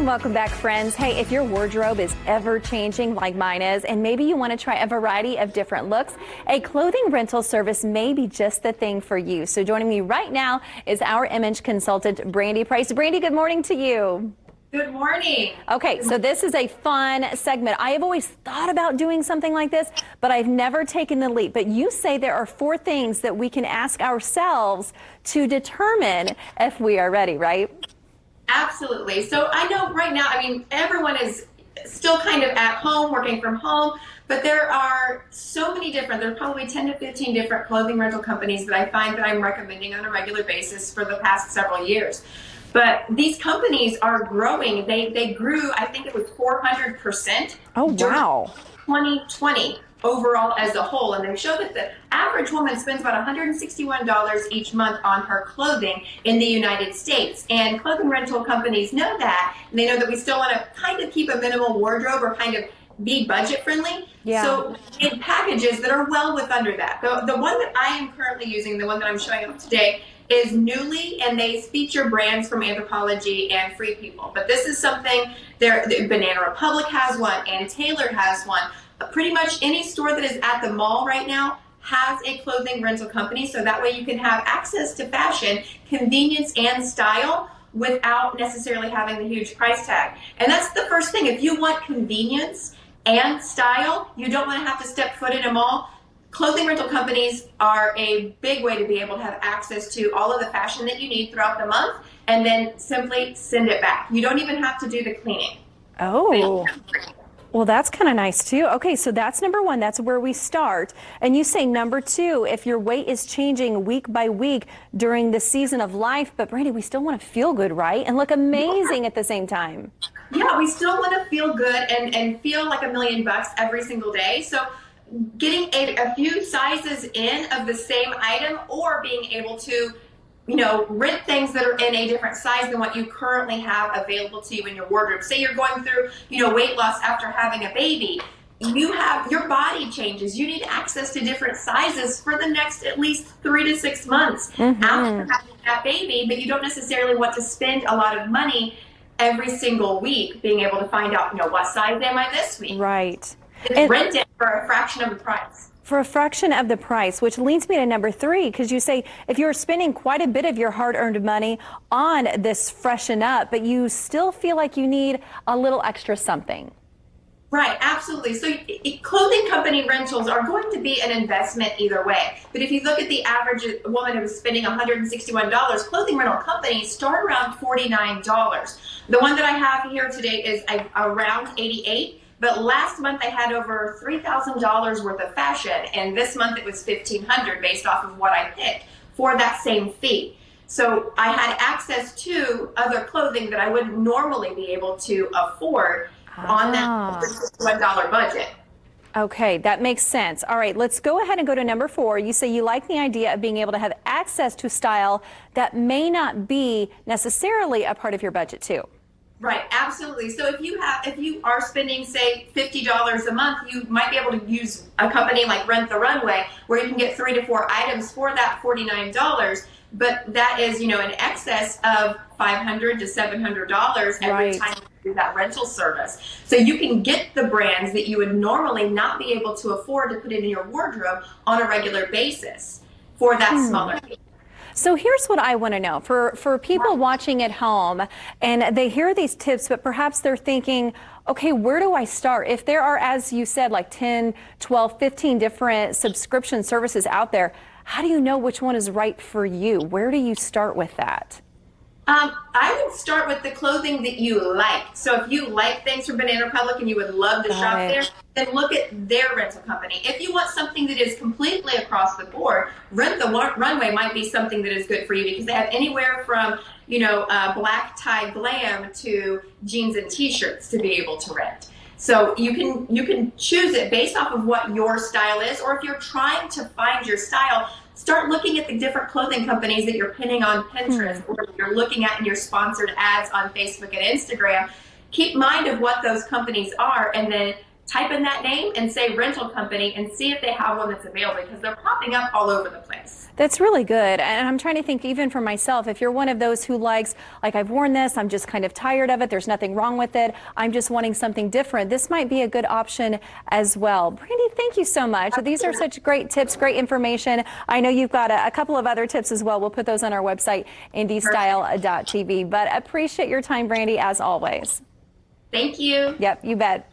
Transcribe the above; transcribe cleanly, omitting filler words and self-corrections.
And welcome back, friends. Hey, if your wardrobe is ever changing like mine is, and maybe you want to try a variety of different looks, a clothing rental service may be just the thing for you. So joining me right now is our image consultant, Brandy Price. Brandy, good morning to you. Good morning. Okay, so this is a fun segment. I have always thought about doing something like this, but I've never taken the leap. But you say there are 4 things that we can ask ourselves to determine if we are ready, right? Absolutely. So I know right now, everyone is still kind of at home, working from home, but there are so many there's probably 10 to 15 different clothing rental companies that I find that I'm recommending on a regular basis for the past several years. But these companies are growing. They grew, I think it was 400%. Oh, wow. 2020 overall as a whole. And they show that the average woman spends about $161 each month on her clothing in the United States. And clothing rental companies know that. And they know that we still want to kind of keep a minimal wardrobe or kind of be budget friendly. Yeah. So in packages that are well with under that. The one that I am currently using, the one that I'm showing up today, is Newly, and they feature brands from Anthropologie and Free People. But this is something, Banana Republic has one, and Taylor has one. Pretty much any store that is at the mall right now has a clothing rental company, so that way you can have access to fashion, convenience, and style without necessarily having the huge price tag. And that's the first thing. If you want convenience and style, you don't want to have to step foot in a mall. Clothing rental companies are a big way to be able to have access to all of the fashion that you need throughout the month and then simply send it back. You don't even have to do the cleaning. Oh, well, that's kind of nice too. Okay, so that's number 1. That's where we start. And you say number 2, if your weight is changing week by week during the season of life, but Brandy, we still want to feel good, right? And look amazing at the same time. Yeah, we still want to feel good and feel like $1,000,000 every single day. So getting a few sizes in of the same item, or being able to, rent things that are in a different size than what you currently have available to you in your wardrobe. Say you're going through, weight loss after having a baby. Your body changes. You need access to different sizes for the next at least 3 to 6 months after having that baby, but you don't necessarily want to spend a lot of money every single week being able to find out, what size am I this week? Right. And rent it for a fraction of the price. For a fraction of the price, which leads me to number 3, because you say if you're spending quite a bit of your hard-earned money on this freshen up, but you still feel like you need a little extra something. Right, absolutely. So clothing company rentals are going to be an investment either way. But if you look at the average woman who was spending $161, clothing rental companies start around $49. The one that I have here today is around $88. But last month I had over $3,000 worth of fashion, and this month it was $1,500 based off of what I picked for that same fee. So I had access to other clothing that I wouldn't normally be able to afford on that $1 budget. Okay, that makes sense. All right, let's go ahead and go to number 4. You say you like the idea of being able to have access to style that may not be necessarily a part of your budget too. Right, absolutely. So if you are spending, say, $50 a month, you might be able to use a company like Rent the Runway, where you can get 3 to 4 items for that $49. But that is, in excess of $500 to $700 every time you do that rental service. So you can get the brands that you would normally not be able to afford to put in your wardrobe on a regular basis for that smaller fee. So here's what I want to know for people watching at home, and they hear these tips, but perhaps they're thinking, okay, where do I start? If there are, as you said, like 10, 12, 15 different subscription services out there, how do you know which one is right for you? Where do you start with that? I would start with the clothing that you like. So if you like things from Banana Republic and you would love to shop there, then look at their rental company. If you want something that is completely across the board, Rent the Runway might be something that is good for you, because they have anywhere from, black tie glam to jeans and t-shirts to be able to rent. So you can choose it based off of what your style is, or if you're trying to find your style, start looking at the different clothing companies that you're pinning on Pinterest, or you're looking at in your sponsored ads on Facebook and Instagram. Keep mind of what those companies are, and then type in that name and say rental company and see if they have one that's available, because they're popping up all over the place. That's really good. And I'm trying to think, even for myself, if you're one of those who likes, like, I've worn this, I'm just kind of tired of it, there's nothing wrong with it, I'm just wanting something different, this might be a good option as well. Brandy, thank you so much. These are such great tips, great information. I know you've got a couple of other tips as well. We'll put those on our website, indystyle.tv. But appreciate your time, Brandy, as always. Thank you. Yep, you bet.